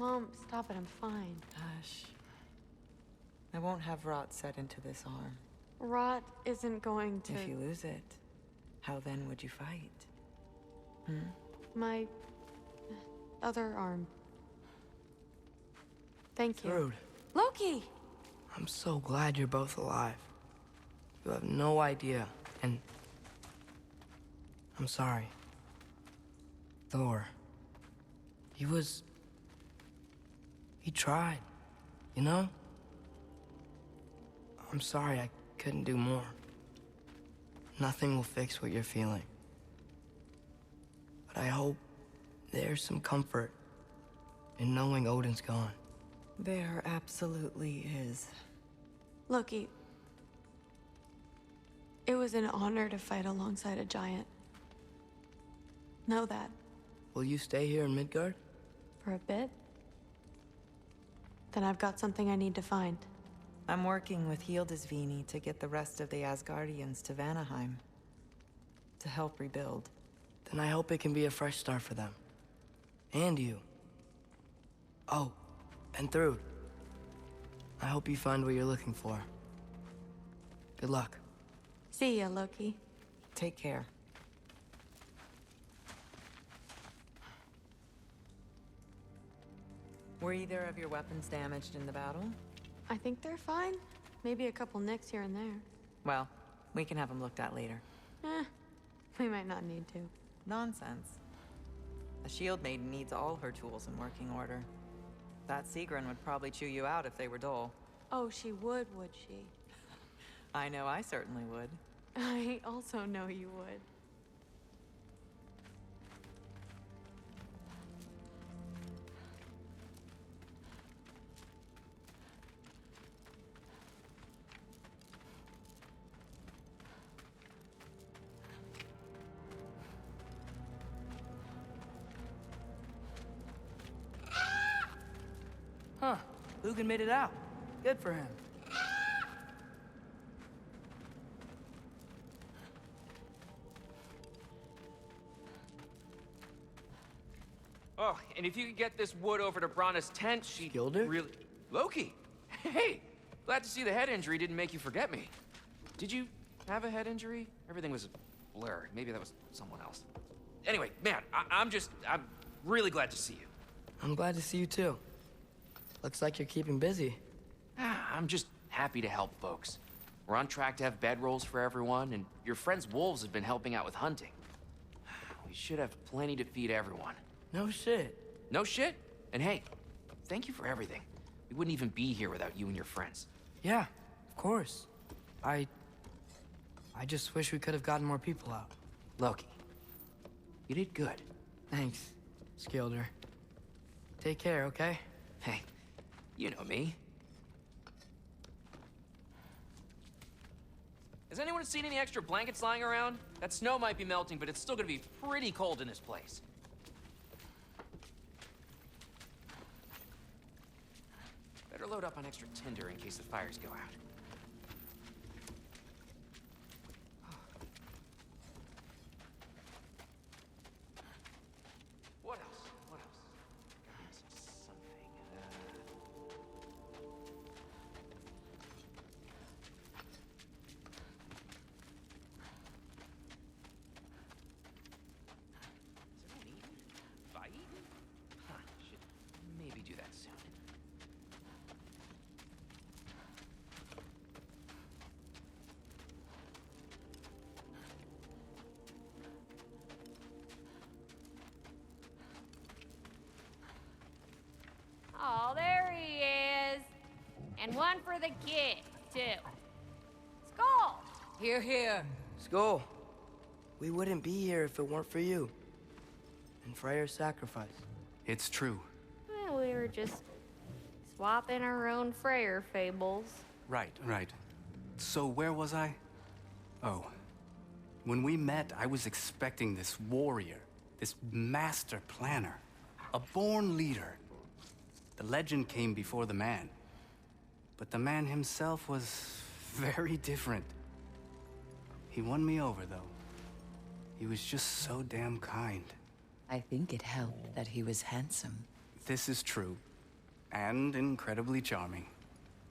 Mom, stop it. I'm fine. Hush. I won't have rot set into this arm. Rot isn't going to... If you lose it, how then would you fight? My... other arm. Thank you. Rude. Loki! I'm so glad you're both alive. You have no idea, and... I'm sorry. Thor. He tried, you know? I'm sorry I couldn't do more. Nothing will fix what you're feeling. But I hope there's some comfort in knowing Odin's gone. There absolutely is. Loki, it was an honor to fight alongside a giant. Know that. Will you stay here in Midgard? For a bit? Then I've got something I need to find. I'm working with Hildisvíni to get the rest of the Asgardians to Vanaheim. To help rebuild. Then I hope it can be a fresh start for them. And you. Oh, and Thrud. I hope you find what you're looking for. Good luck. See ya, Loki. Take care. Were either of your weapons damaged in the battle? I think they're fine. Maybe a couple nicks here and there. Well, we can have them looked at later. We might not need to. Nonsense. A shield maiden needs all her tools in working order. That Sigrun would probably chew you out if they were dull. Oh, she would she? I know I certainly would. I also know you would. Huh. Lugan made it out. Good for him. Oh, and if you could get this wood over to Brana's tent, she'd Skilder? really... Loki! Hey! Glad to see the head injury didn't make you forget me. Did you have a head injury? Everything was a blur. Maybe that was someone else. Anyway, man, I'm really glad to see you. I'm glad to see you too. Looks like you're keeping busy. I'm just happy to help folks. We're on track to have bedrolls for everyone, and your friend's wolves have been helping out with hunting. We should have plenty to feed everyone. No shit. No shit? And hey, thank you for everything. We wouldn't even be here without you and your friends. Yeah, of course. I just wish we could have gotten more people out. Loki, you did good. Thanks, Skilder. Take care, okay? Hey, you know me. Has anyone seen any extra blankets lying around? That snow might be melting, but it's still gonna be pretty cold in this place. Better load up on extra tinder in case the fires go out. What else? What else? Gotta miss something. Is everyone eating? Fight? Huh, should maybe do that soon. Oh, there he is. And one for the kid, too. Skull! Here, here. Skull, we wouldn't be here if it weren't for you. And Freyr's sacrifice. It's true. Well, we were just swapping our own Freyr fables. Right. So where was I? Oh. When we met, I was expecting this warrior, this master planner, a born leader. The legend came before the man. But the man himself was very different. He won me over, though. He was just so damn kind. I think it helped that he was handsome. This is true. And incredibly charming.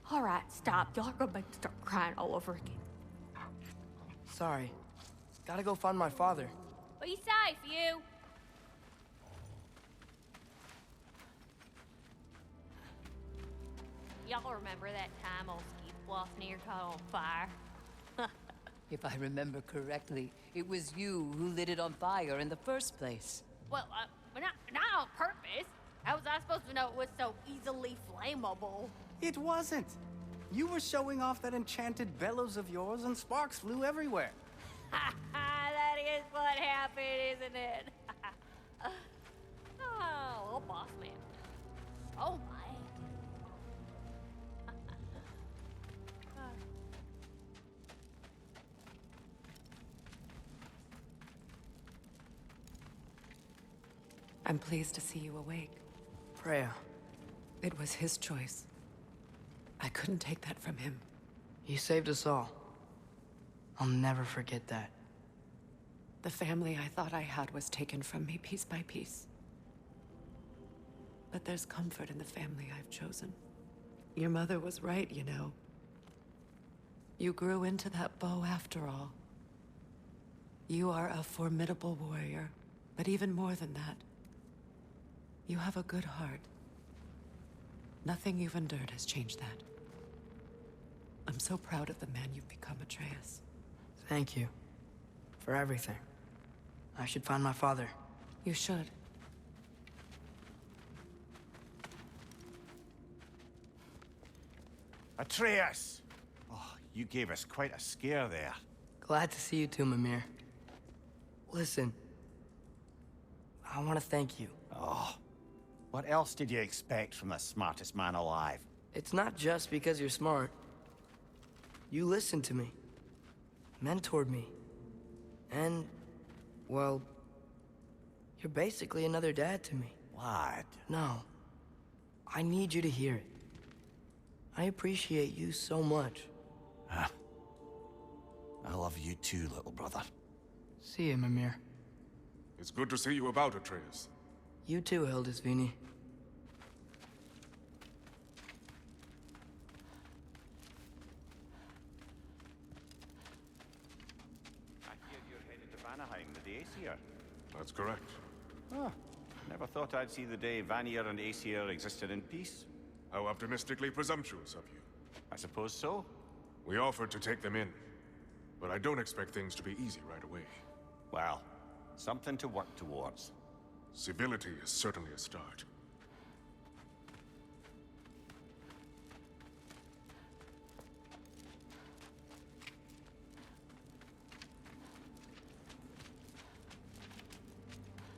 All right, stop. Y'all are gonna make me start crying all over again. Sorry. Gotta go find my father. Be safe, you. Y'all remember that time old Ski Bluff near caught on fire? If I remember correctly, it was you who lit it on fire in the first place. Well, not on purpose. How was I supposed to know it was so easily flammable? It wasn't. You were showing off that enchanted bellows of yours and sparks flew everywhere. That is what happened, isn't it? Oh, little boss man. Oh my. I'm pleased to see you awake. Freya, It was his choice. I couldn't take that from him. you saved us all. I'll never forget that. The family I thought I had was taken from me piece by piece. But there's comfort in the family I've chosen. Your mother was right, you know. You grew into that bow after all. You are a formidable warrior, but even more than that, you have a good heart. Nothing you've endured has changed that. I'm so proud of the man you've become, Atreus. Thank you. For everything. I should find my father. You should. Atreus! Oh, you gave us quite a scare there. Glad to see you too, Mimir. Listen. I want to thank you. Oh, what else did you expect from the smartest man alive? It's not just because you're smart. You listened to me. Mentored me. And, well, you're basically another dad to me. Lad. No. I need you to hear it. I appreciate you so much. I love you too, little brother. See you, Mimir. It's good to see you about, Atreus. You too, Hildisvini. I hear you're headed to Vanaheim with the Aesir. That's correct. Ah, never thought I'd see the day Vanir and Aesir existed in peace. How optimistically presumptuous of you. I suppose so. We offered to take them in, but I don't expect things to be easy right away. Well, something to work towards. Civility is certainly a start.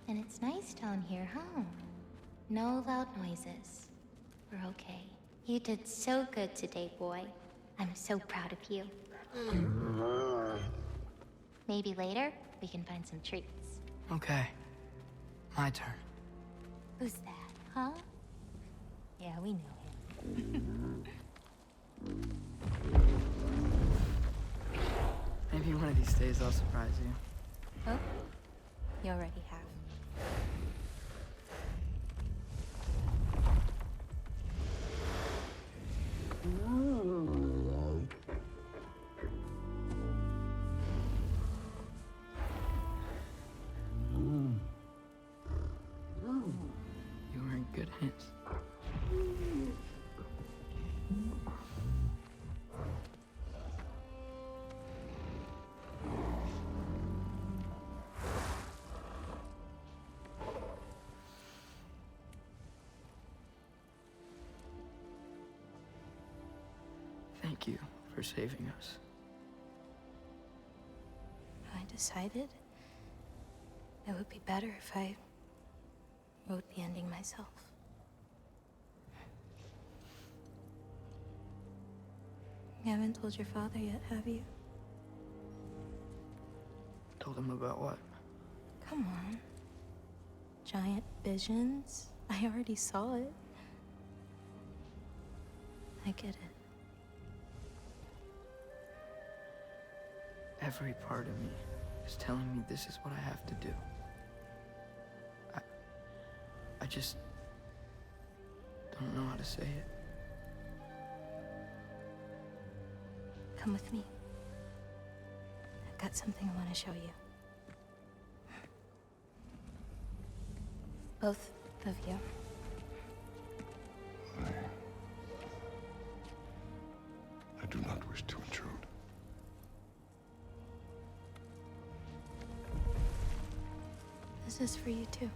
And it's nice down here, huh? No loud noises. We're okay. You did so good today, boy. I'm so proud of you. Maybe later, we can find some treats. Okay. My turn. Who's that, huh? Yeah, we know him. Maybe one of these days I'll surprise you. Oh? You already have. You were in good hands. Thank you for saving us. I decided it would be better if I wrote the ending myself. You haven't told your father yet, have you? Told him about what? Come on. Giant visions? I already saw it. I get it. Every part of me is telling me this is what I have to do. I just don't don't know how to say it. Come with me. I've got something I want to show you. Both of you. I do not wish to intrude. This is for you too.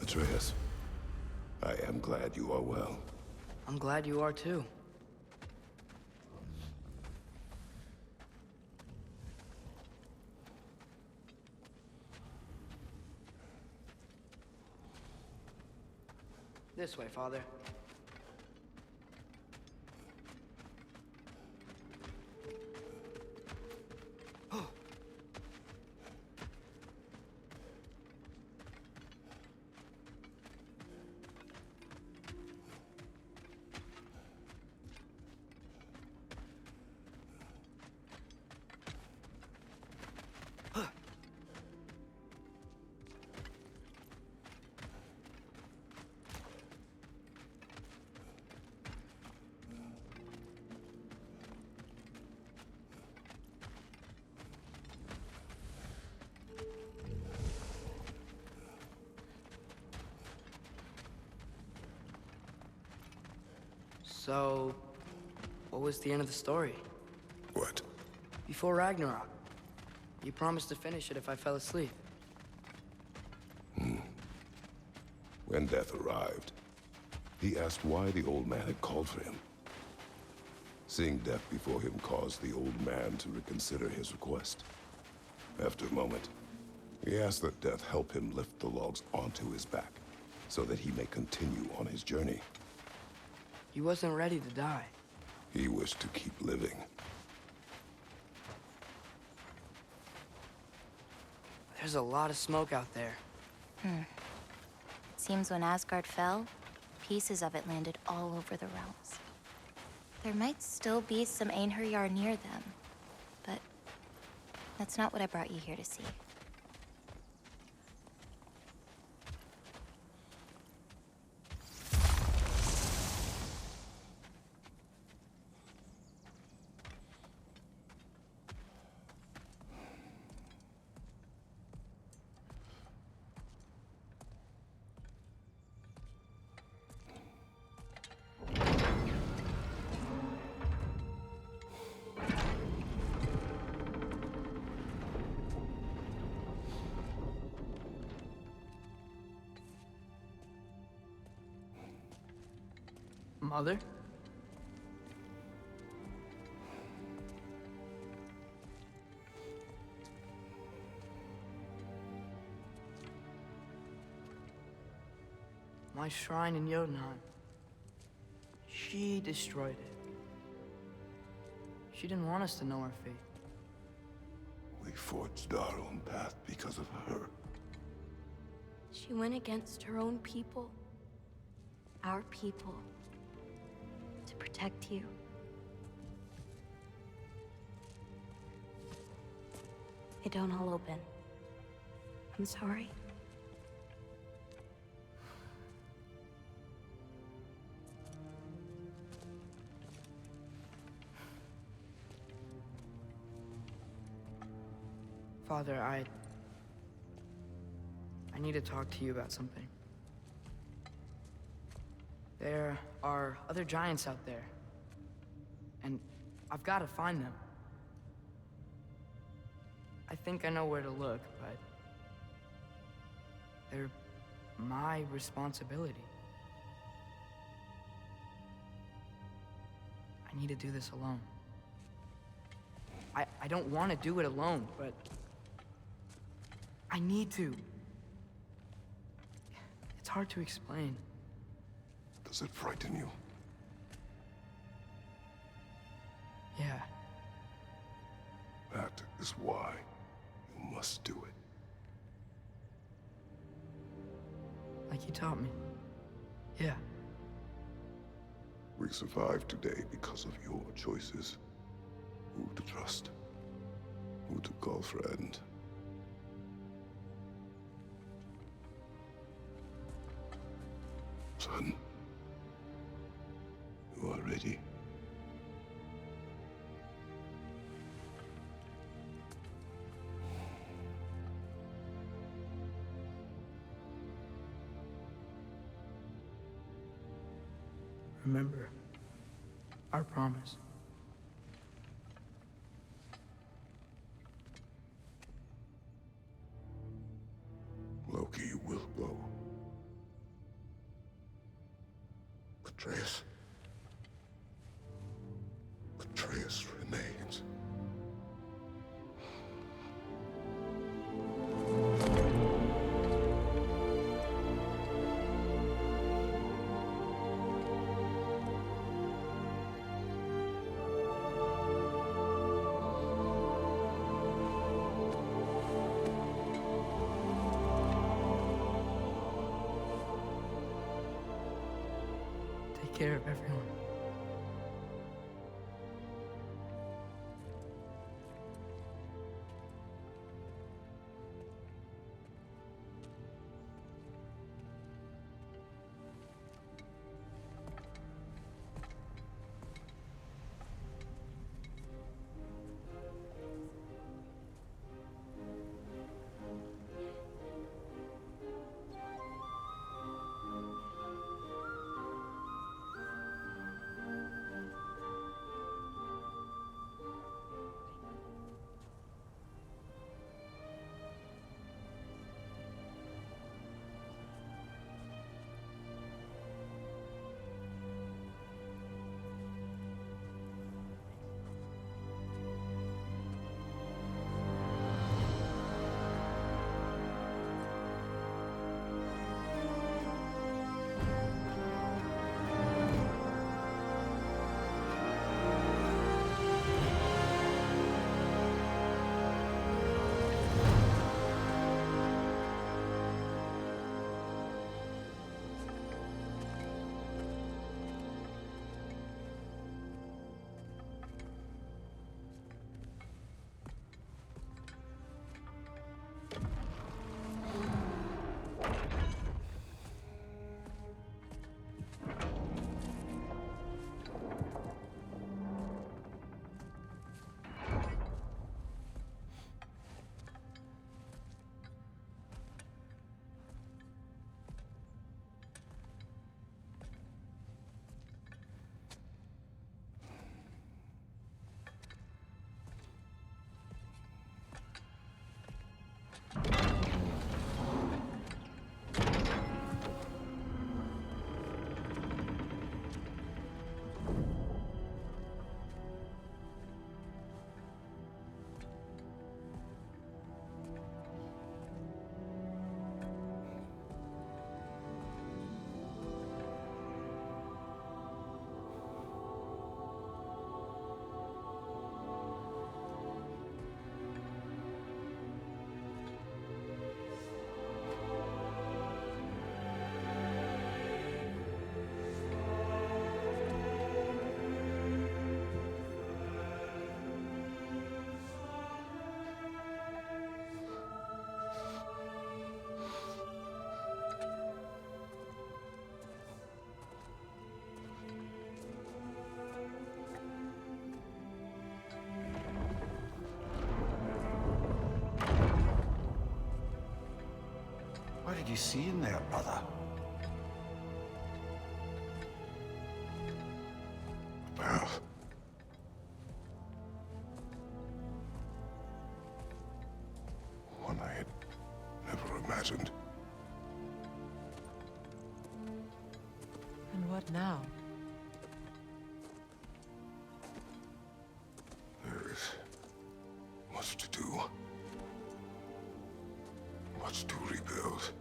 Atreus, I am glad you are well. I'm glad you are too. This way, Father. So, what was the end of the story? What? Before Ragnarok, you promised to finish it if I fell asleep. When death arrived, he asked why the old man had called for him. Seeing death before him caused the old man to reconsider his request. After a moment, he asked that death help him lift the logs onto his back, so that he may continue on his journey. He wasn't ready to die. He wished to keep living. There's a lot of smoke out there. It seems when Asgard fell, pieces of it landed all over the realms. There might still be some Einherjar near them, but that's not what I brought you here to see. Mother? My shrine in Jotunheim. She destroyed it. She didn't want us to know our fate. We forged our own path because of her. She went against her own people. Our people. To protect you. It don't all open. I'm sorry. Father, I need to talk to you about something. There are other giants out there, and I've got to find them. I think I know where to look, but they're my responsibility. I need to do this alone. I don't want to do it alone, but I need to. It's hard to explain. Does it frighten you? Yeah. That is why you must do it. Like you taught me. Yeah. We survived today because of your choices. Who to trust, who to call friend. Son, you are ready. Remember our promise. Loki will go. Atreus. Atreus remains. Take care of everyone. What did you see in there, brother? Path. One I had never imagined. And what now? There is much to do. Much to rebuild.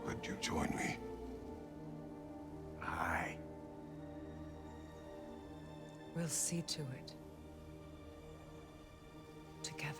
Would you join me? Aye. We'll see to it. Together.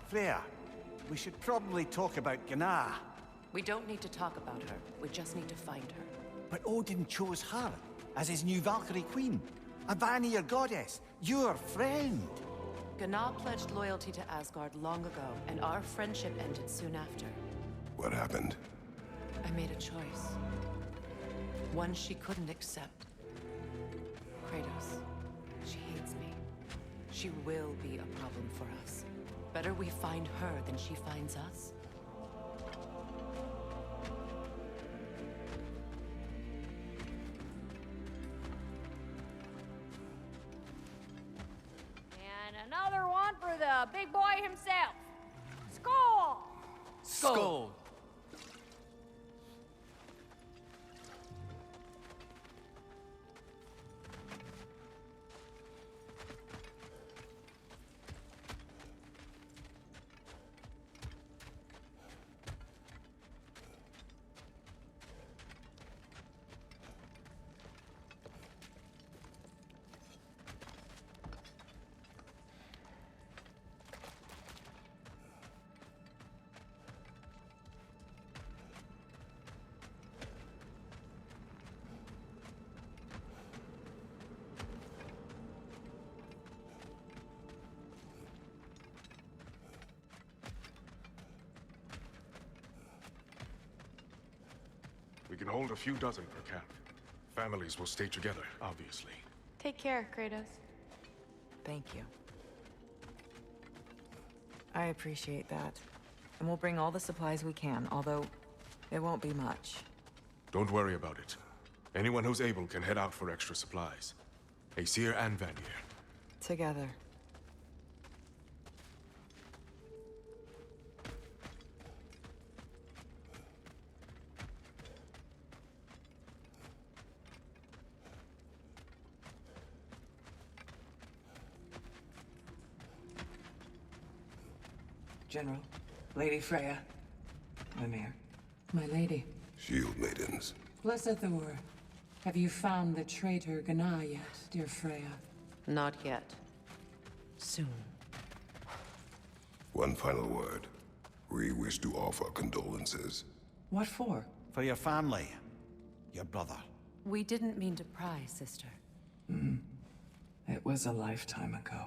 Freya, we should probably talk about Gná. We don't need to talk about her. We just need to find her. But Odin chose her as his new Valkyrie queen. A Vanir goddess, your friend. Gná pledged loyalty to Asgard long ago, and our friendship ended soon after. What happened? I made a choice. One she couldn't accept. Kratos. She hates me. She will be a problem for us. Better we find her than she finds us. And another one for the big boy himself. Skull! Skull! We can hold a few dozen per camp. Families will stay together, obviously. Take care, Kratos. Thank you. I appreciate that. And we'll bring all the supplies we can, although it won't be much. Don't worry about it. Anyone who's able can head out for extra supplies. Aesir and Vanir. Together. General, Lady Freya. Mimir. My lady, Shield maidens. blessed Thor, have you found the traitor Gná yet, dear Freya? Not yet. Soon. One final word. We wish to offer condolences. What for? For your family. Your brother. We didn't mean to pry, sister. It was a lifetime ago.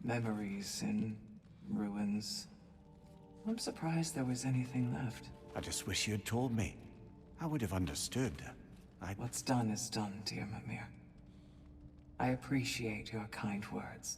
Memories in ruins. I'm surprised there was anything left. I just wish you had told me. I would have understood. What's done is done, dear Mimir. I appreciate your kind words.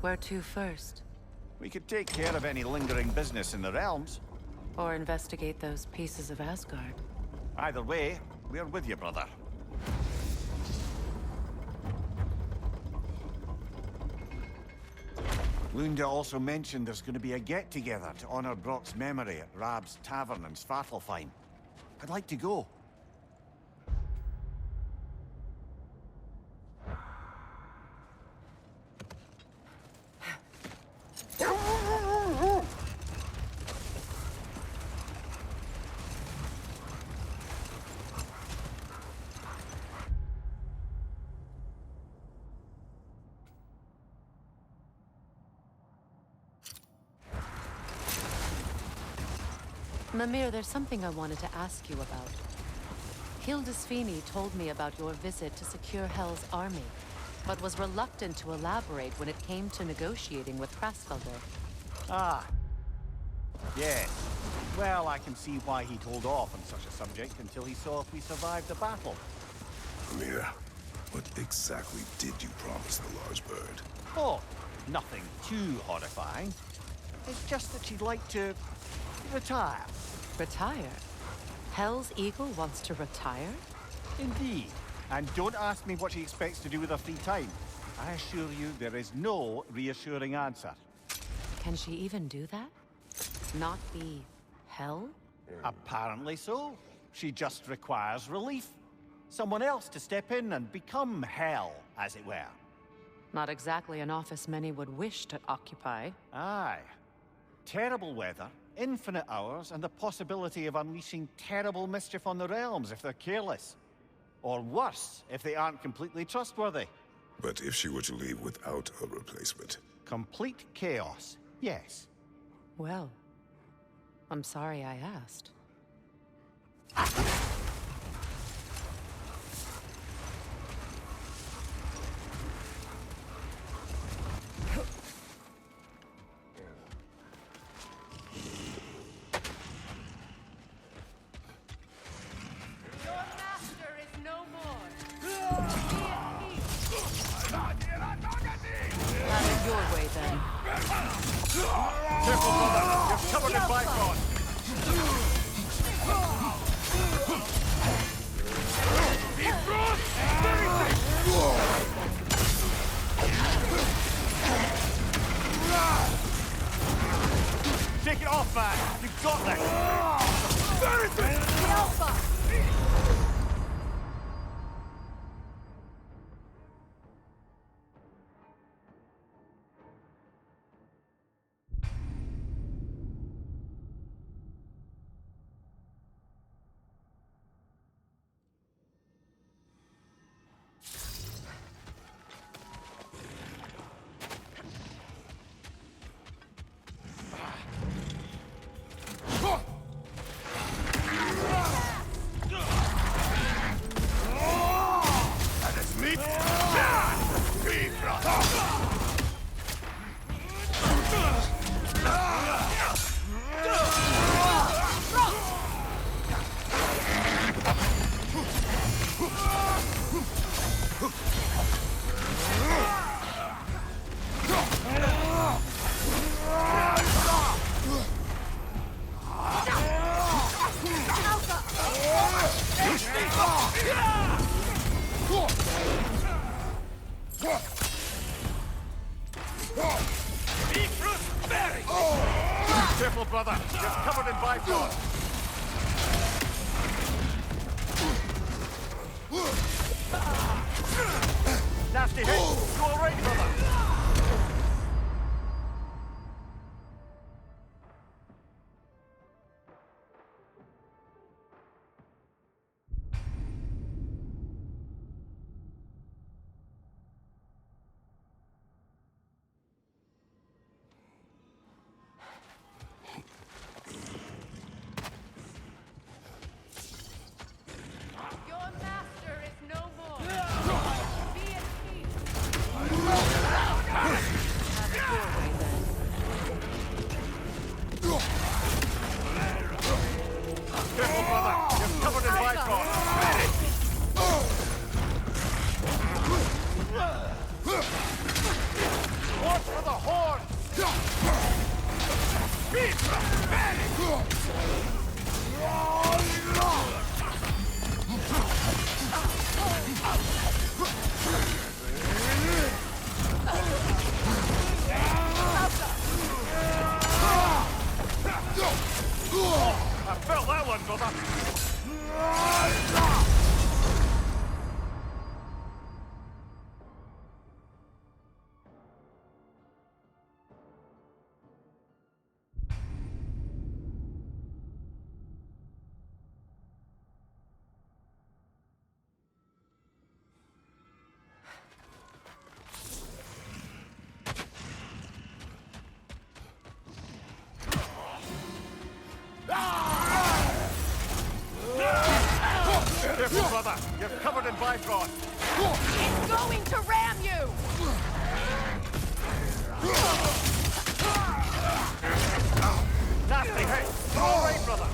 Where to first? We could take care of any lingering business in the realms. Or investigate those pieces of Asgard? Either way, we're with you, brother. Lunda also mentioned there's going to be a get-together to honor Brock's memory at Rab's Tavern in Svartalfheim. I'd like to go. Mimir, there's something I wanted to ask you about. Hildisvini told me about your visit to secure Hel's army, but was reluctant to elaborate when it came to negotiating with Hraesveldir. Ah. Yes. Well, I can see why he'd hold off on such a subject until he saw if we survived the battle. Amir, what exactly did you promise the large bird? Oh, nothing too horrifying. It's just that she'd like to retire. Retire? Hell's Eagle wants to retire? Indeed. And don't ask me what she expects to do with her free time. I assure you there is no reassuring answer. Can she even do that? Not be hell? Apparently so. She just requires relief. Someone else to step in and become hell, as it were. Not exactly an office many would wish to occupy. Aye. Terrible weather, infinite hours, and the possibility of unleashing terrible mischief on the realms if they're careless. Or worse, if they aren't completely trustworthy. But if she were to leave without a replacement? Complete chaos, yes. Well, I'm sorry I asked. Careful, brother! You're covered in bifrost! Take it off, man! You've got this! Alpha! Careful, brother. You're covered in bifrost. Nasty hit. You all right, brother? I felt that one, brother. Careful, brother. You're covered in bifrost. It's going to ram you! Nasty hit. You're all right, brother.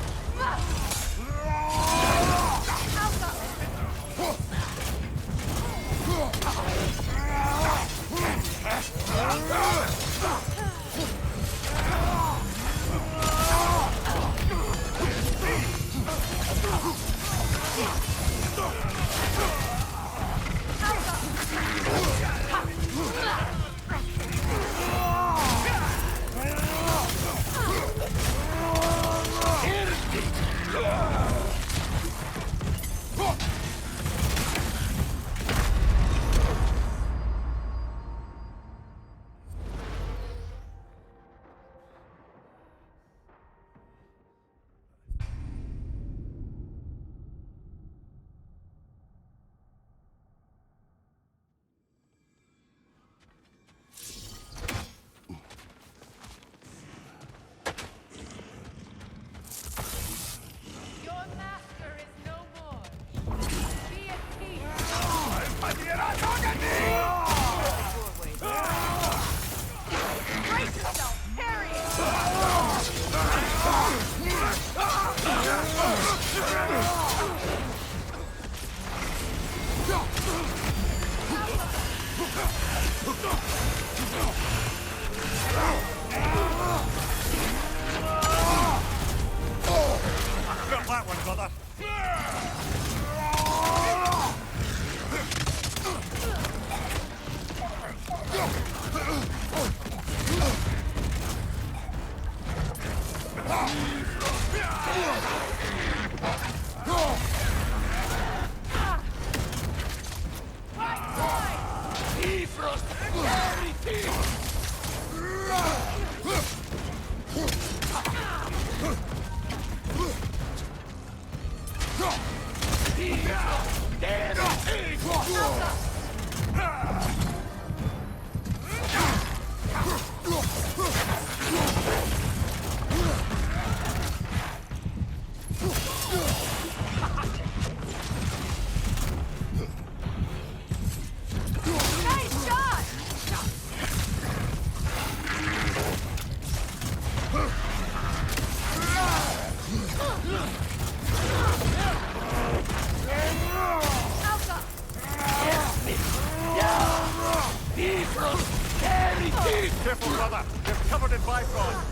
Careful, brother. You're covered in Bifrost.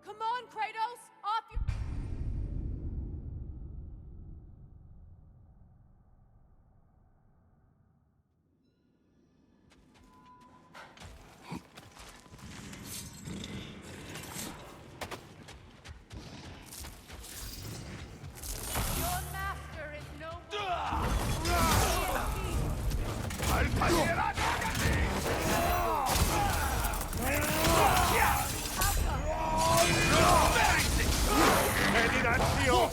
Come on, Kratos! Off your... Your master is no Ready that shield.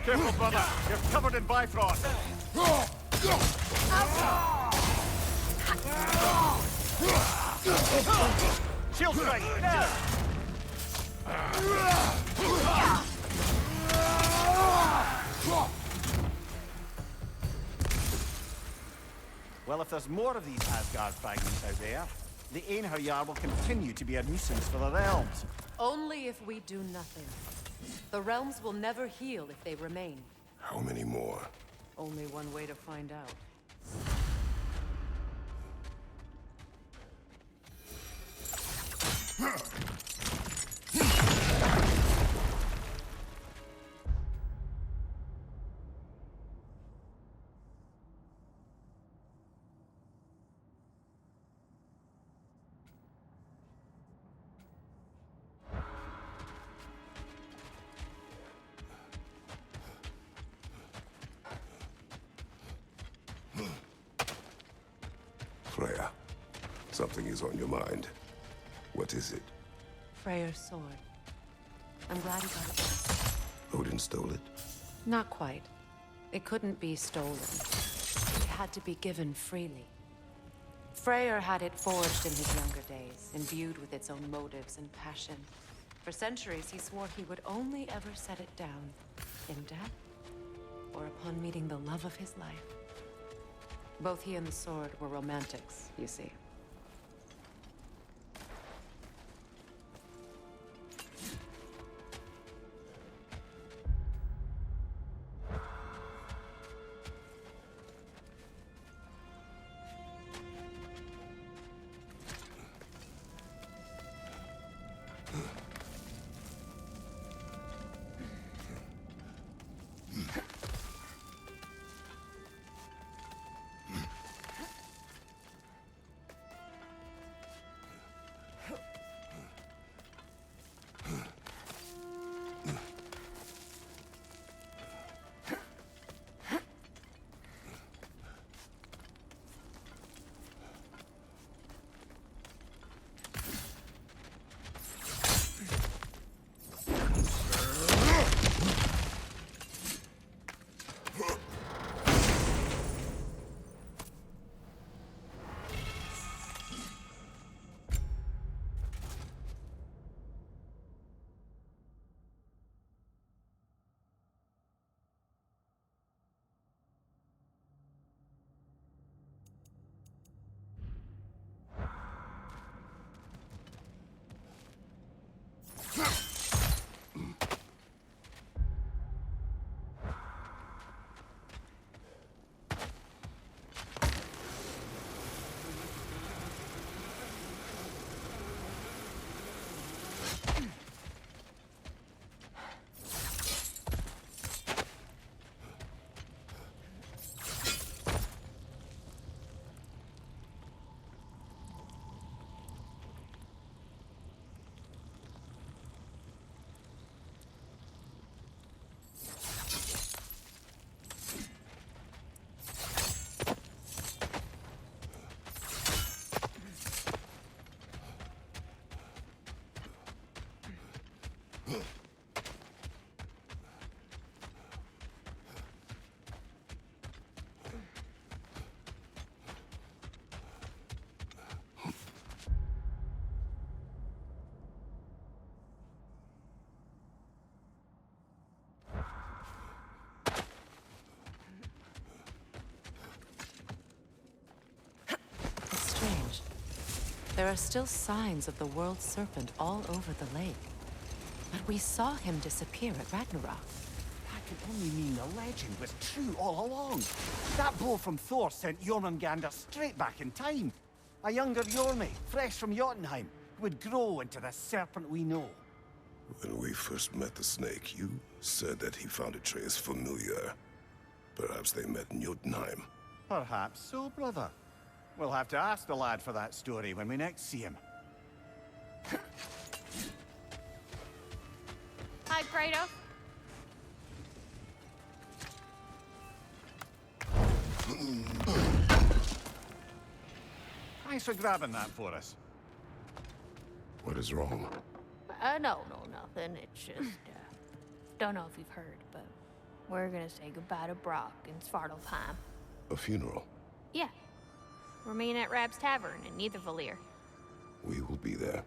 Careful, brother. You're covered in Bifrost. Shield strike. Now. Well, if there's more of these Asgard fragments out there, the Einherjar will continue to be a nuisance for the realms. Only if we do nothing. The realms will never heal if they remain. How many more? Only one way to find out. Freya, something is on your mind. What is it? Freyr's sword. I'm glad he got it back. Odin stole it? Not quite. It couldn't be stolen. It had to be given freely. Freyr had it forged in his younger days, imbued with its own motives and passion. For centuries, he swore he would only ever set it down in death or upon meeting the love of his life. Both he and the sword were romantics, you see. There are still signs of the world serpent all over the lake. But we saw him disappear at Ragnarok. That could only mean the legend was true all along. That blow from Thor sent Jormungandr straight back in time. A younger Jormi, fresh from Jotunheim, who would grow into the serpent we know. When we first met the snake, you said that he found Atreus familiar. Perhaps they met in Jotunheim. Perhaps so, brother. We'll have to ask the lad for that story when we next see him. Hi, Kratos. Thanks for grabbing that for us. What is wrong? No, nothing. It's just, don't know if you've heard, but we're gonna say goodbye to Brock in Svartalfheim. A funeral? Yeah. We're meeting at Rab's Tavern in Nidavellir. We will be there.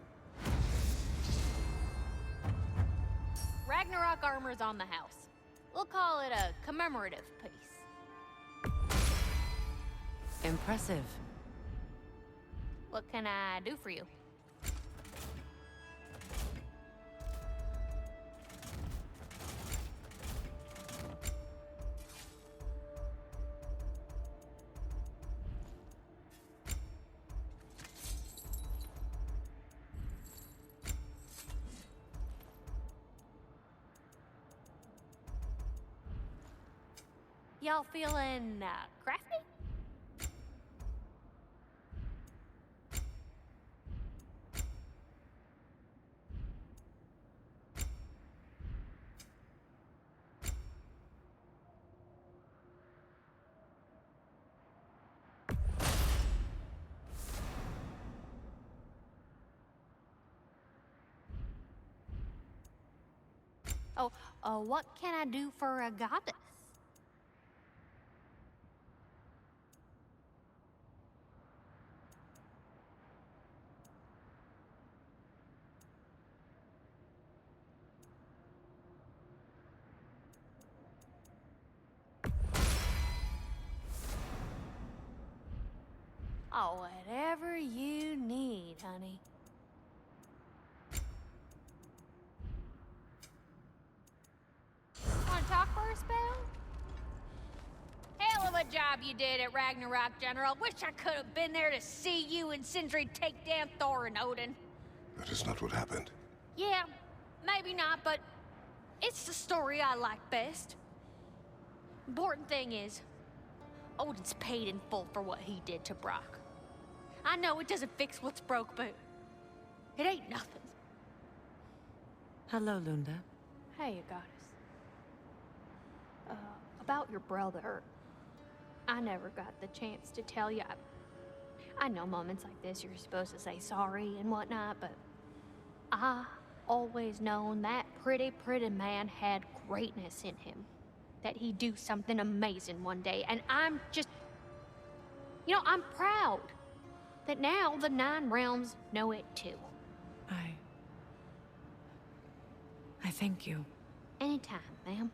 Ragnarok armor's on the house. We'll call it a commemorative piece. Impressive. What can I do for you? Y'all feeling crafty? Oh, what can I do for a goddess? Oh, whatever you need, honey. Want to talk for a spell? Hell of a job you did at Ragnarok, General. Wish I could have been there to see you and Sindri take down Thor and Odin. That is not what happened. Yeah, maybe not, but it's the story I like best. Important thing is, Odin's paid in full for what he did to Brock. I know it doesn't fix what's broke, but it ain't nothing. Hello, Lunda. Hey, you goddess. About your brother, I never got the chance to tell you. I know moments like this you're supposed to say sorry and whatnot, but I always known that pretty man had greatness in him. That he'd do something amazing one day, and I'm just... You know, I'm proud that now the Nine Realms know it too. I thank you. Anytime, ma'am.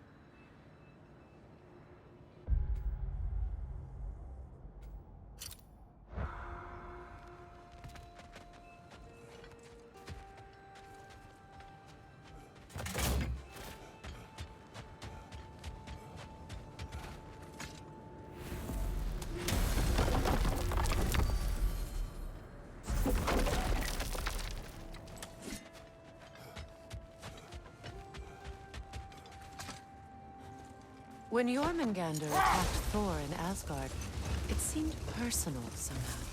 When Jormungandr attacked Thor in Asgard, it seemed personal somehow.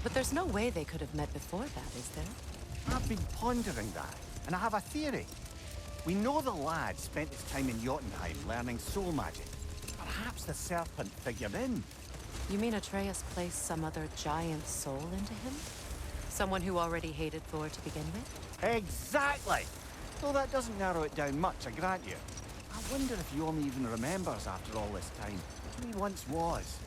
But there's no way they could have met before that, is there? I've been pondering that, and I have a theory. We know the lad spent his time in Jotunheim learning soul magic. Perhaps the serpent figured in. You mean Atreus placed some other giant soul into him? Someone who already hated Thor to begin with? Exactly! Though that doesn't narrow it down much, I grant you. I wonder if Yorm even remembers after all this time who he once was.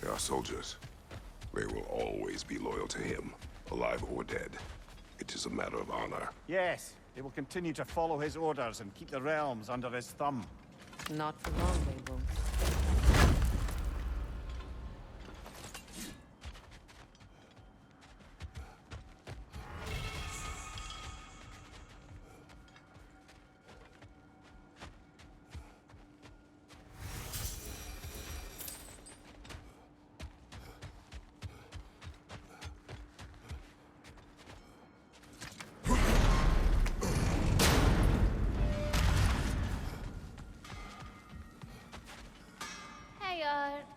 They are soldiers. They will always be loyal to him, alive or dead. It is a matter of honor. Yes, they will continue to follow his orders and keep the realms under his thumb. Not for long, they won't.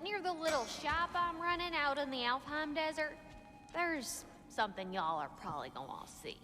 Near the little shop I'm running out in the Alfheim Desert, there's something y'all are probably gonna want to see.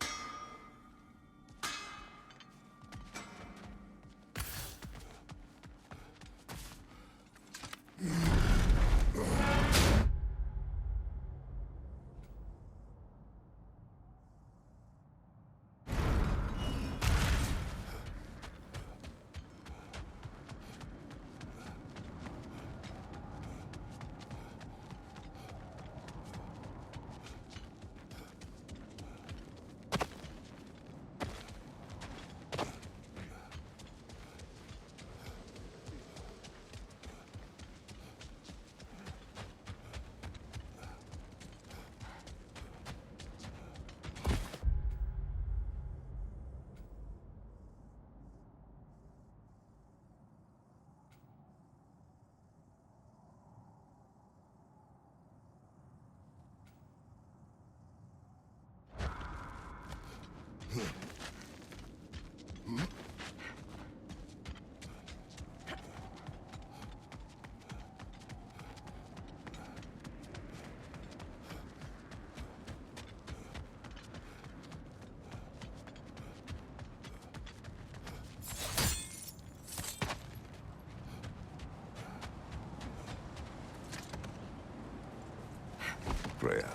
Freya,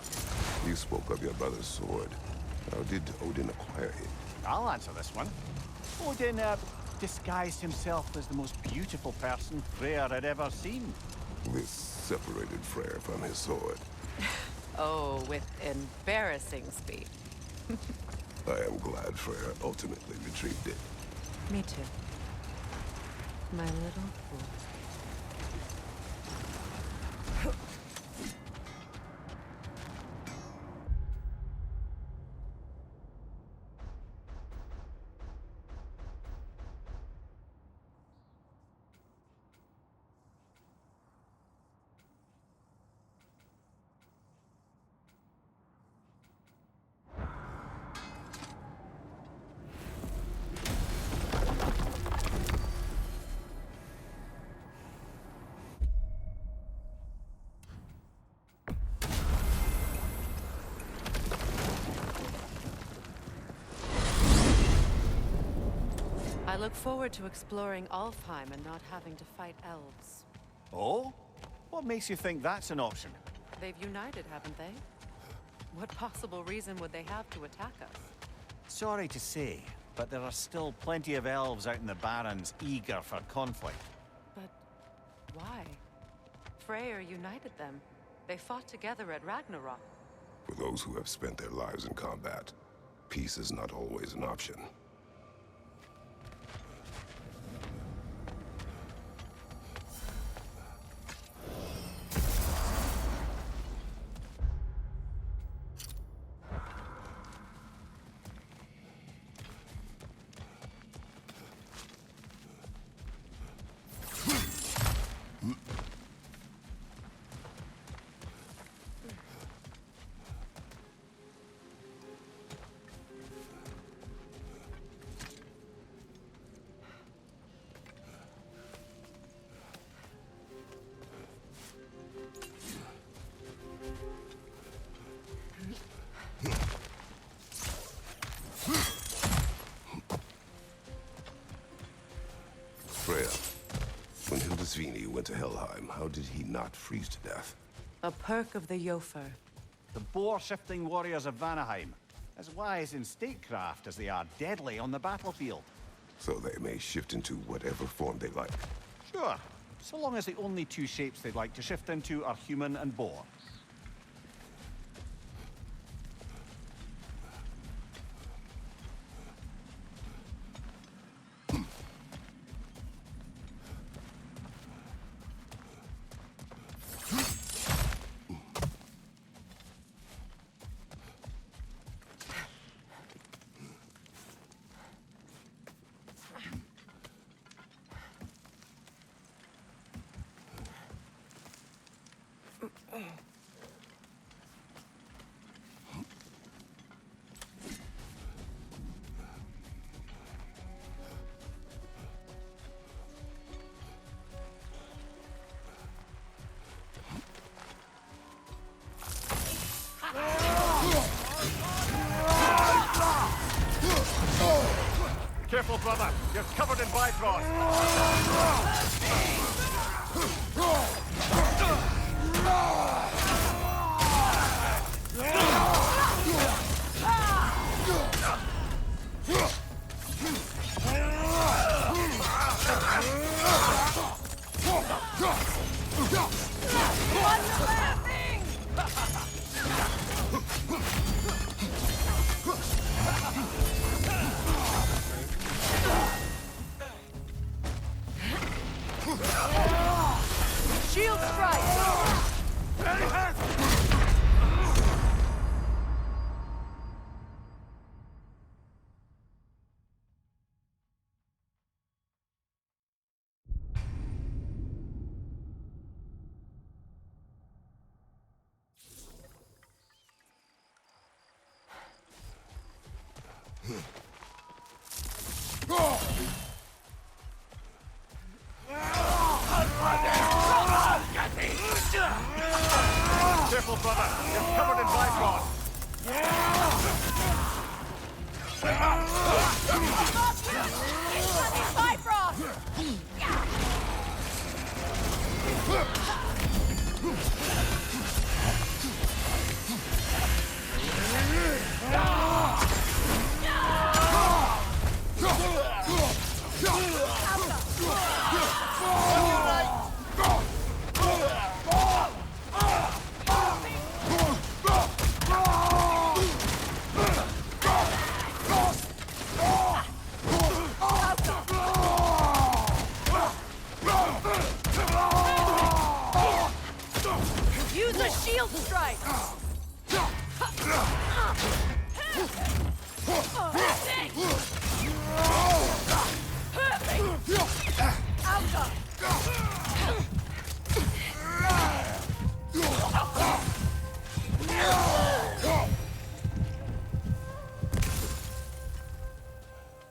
you spoke of your brother's sword. How did Odin acquire it? I'll answer this one. Odin, disguised himself as the most beautiful person Freyr had ever seen. This separated Freyr from his sword. Oh, with embarrassing speed. I am glad Freyr ultimately retrieved it. Me too. My little fool. I look forward to exploring Alfheim and not having to fight elves. Oh? What makes you think that's an option? They've united, haven't they? What possible reason would they have to attack us? Sorry to say, but there are still plenty of elves out in the Barrens eager for conflict. But why? Freyr united them. They fought together at Ragnarok. For those who have spent their lives in combat, peace is not always an option. Freya, when Hildisvini went to Helheim, how did he not freeze to death? A perk of the Jofer. The boar-shifting warriors of Vanaheim, as wise in statecraft as they are deadly on the battlefield. So they may shift into whatever form they like. Sure, so long as the only two shapes they'd like to shift into are human and boar. Careful, brother. You're covered in Bifrost. Shield strike! Careful, brother. You're covered in Bifrost. Bifrost! Use a shield strike!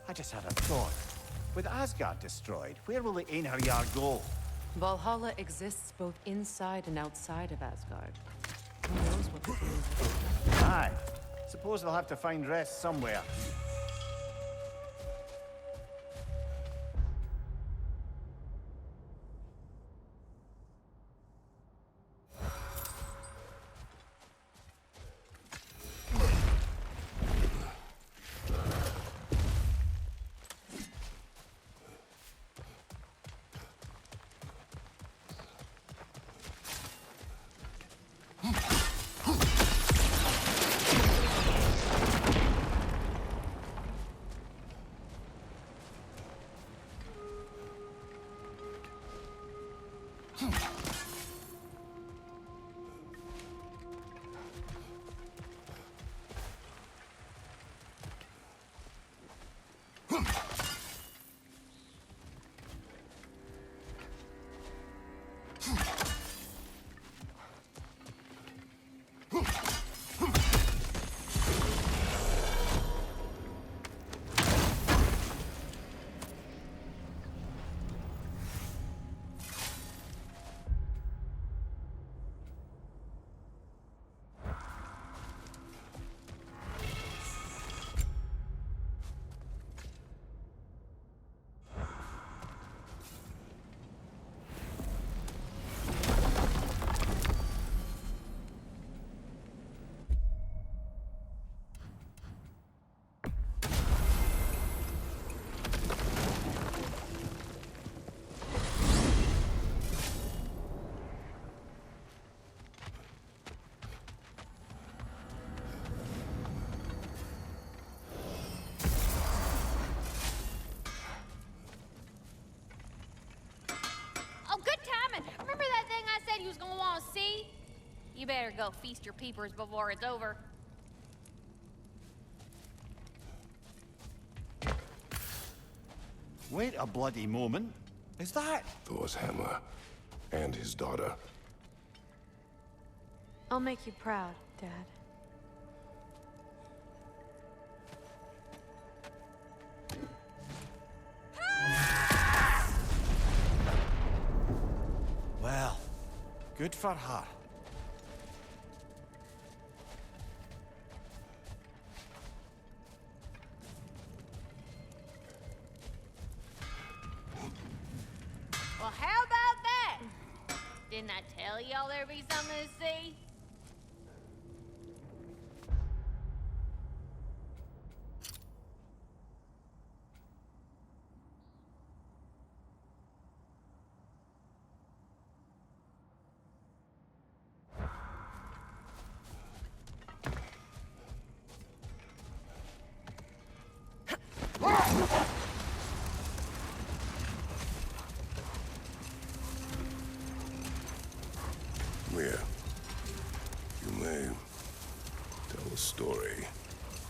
I just had a thought. With Asgard destroyed, where will the Einherjar go? Valhalla exists both inside and outside of Asgard. Who knows what the means? Aye. Suppose they'll have to find rest somewhere. better go feast your peepers before it's over. Wait a bloody moment. Is that? Thor's hammer. And his daughter. I'll make you proud, Dad. Well, good for her. Well, how about that? Didn't I tell y'all there'd be something to see? Mia, you may tell a story,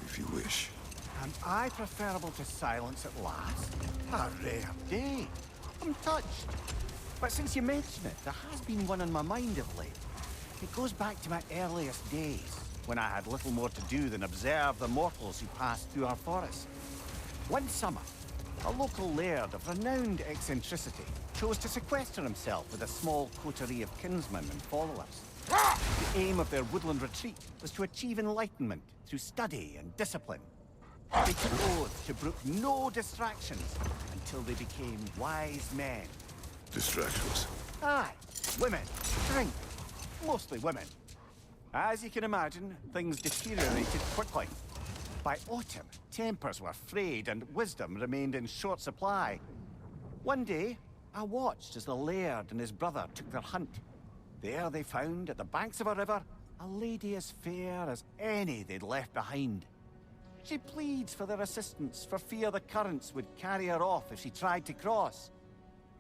if you wish. Am I preferable to silence at last? A rare day. I'm touched. But since you mention it, there has been one on my mind of late. It goes back to my earliest days, when I had little more to do than observe the mortals who passed through our forest. One summer, a local laird of renowned eccentricity chose to sequester himself with a small coterie of kinsmen and followers. The aim of their woodland retreat was to achieve enlightenment through study and discipline. They took oath to brook no distractions until they became wise men. Distractions? Aye, women, drink, mostly women. As you can imagine, things deteriorated quickly. By autumn, tempers were frayed and wisdom remained in short supply. One day, I watched as the laird and his brother took their hunt. There they found, at the banks of a river, a lady as fair as any they'd left behind. She pleads for their assistance for fear the currents would carry her off if she tried to cross.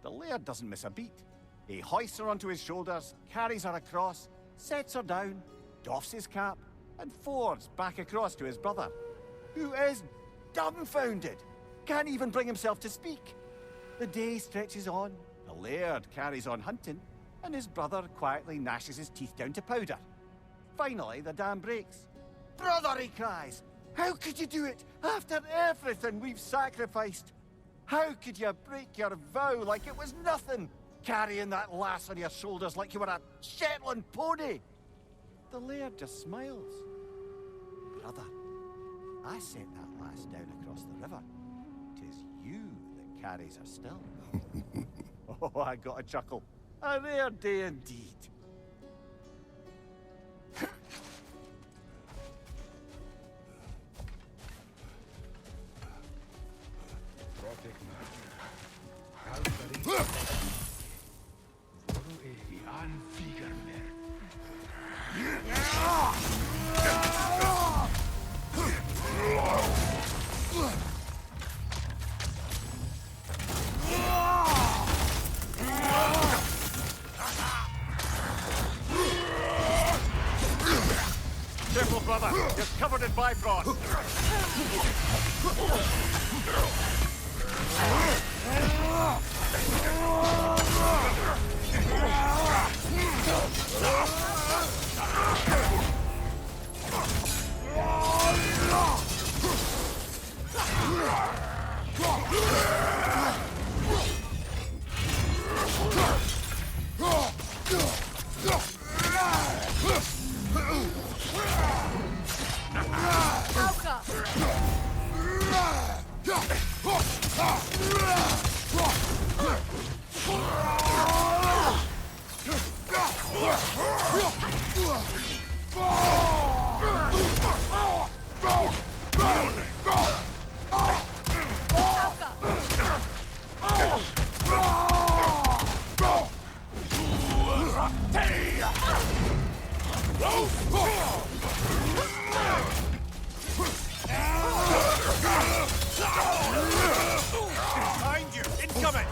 The laird doesn't miss a beat. He hoists her onto his shoulders, carries her across, sets her down, doffs his cap, and fords back across to his brother, who is dumbfounded, can't even bring himself to speak. The day stretches on, the laird carries on hunting, and his brother quietly gnashes his teeth down to powder. Finally, the dam breaks. "Brother," he cries, "how could you do it after everything we've sacrificed? How could you break your vow like it was nothing, carrying that lass on your shoulders like you were a Shetland pony?" The laird just smiles. "Brother, I sent that lass down across the river. 'Tis you that carries her still." Oh, I got a chuckle. A rare day indeed. Careful, brother. You're covered in bifrost. Behind you! Incoming!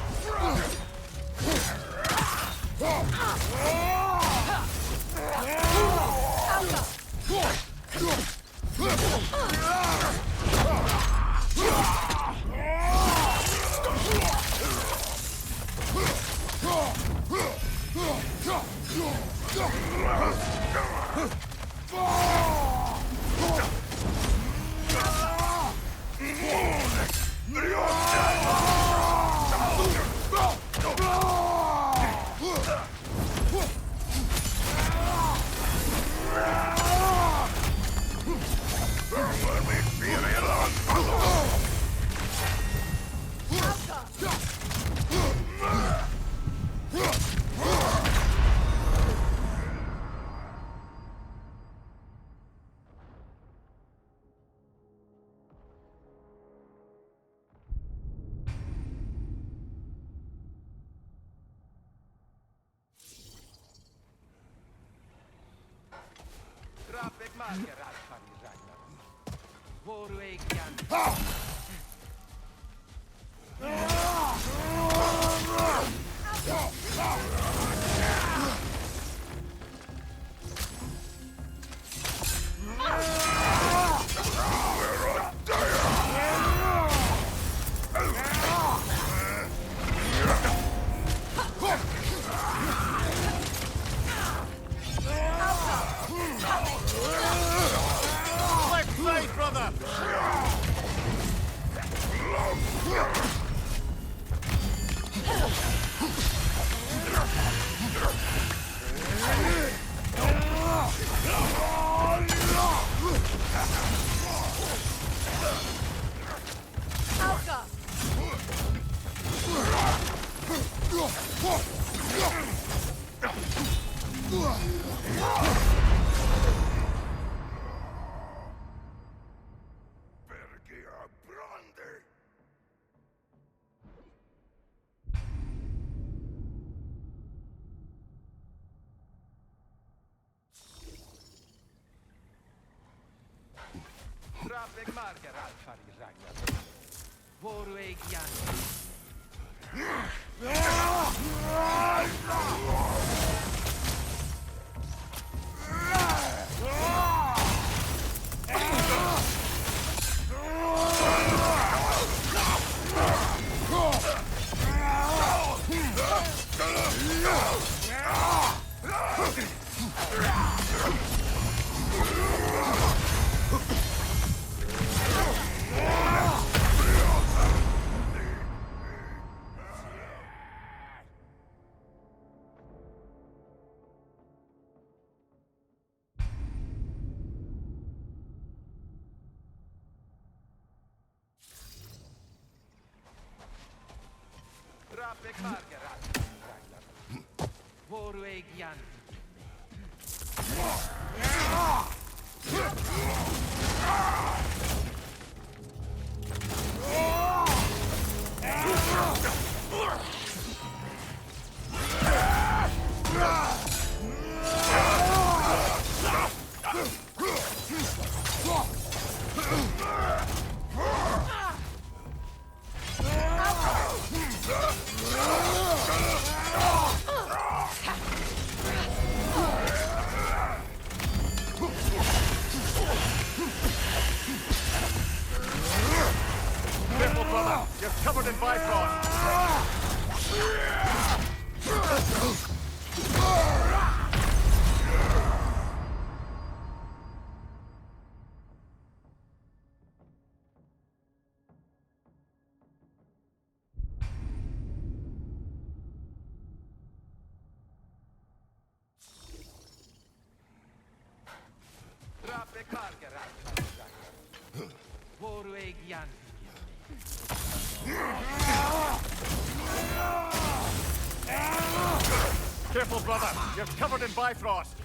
Careful, brother. You're covered in Bifrost.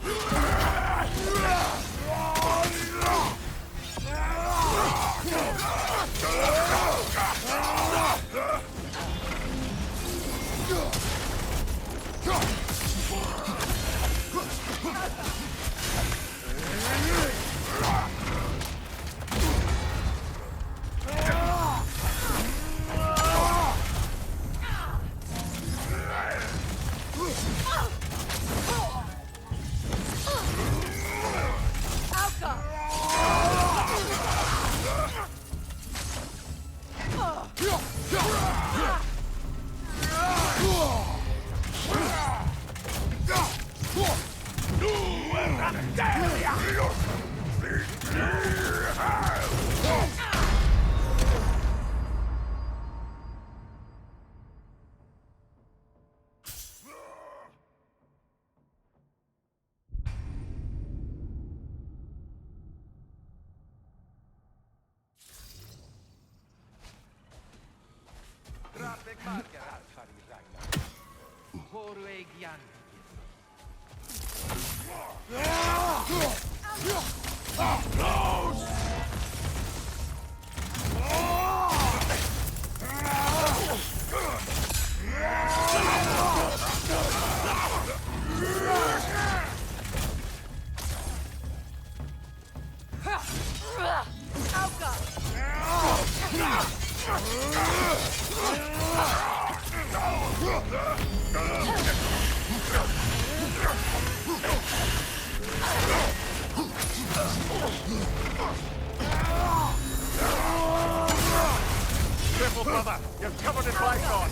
careful, brother. You're covered in blackthorn.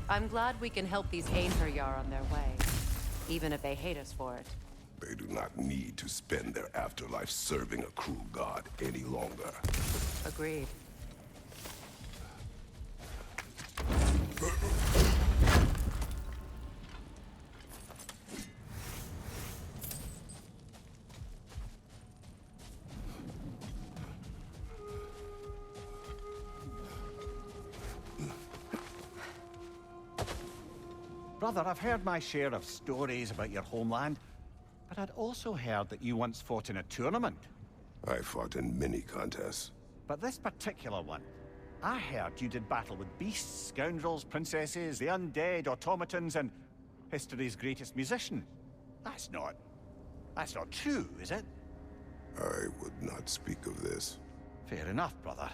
I'm glad we can help these Einherjar on their way, even if they hate us for it. They do not need to spend their afterlife serving a cruel god any longer. Agreed. Brother, I've heard my share of stories about your homeland, but I'd also heard that you once fought in a tournament. I fought in many contests. But this particular one, I heard you did battle with beasts, scoundrels, princesses, the undead, automatons, and history's greatest musician. That's not true, is it? I would not speak of this. Fair enough, brother.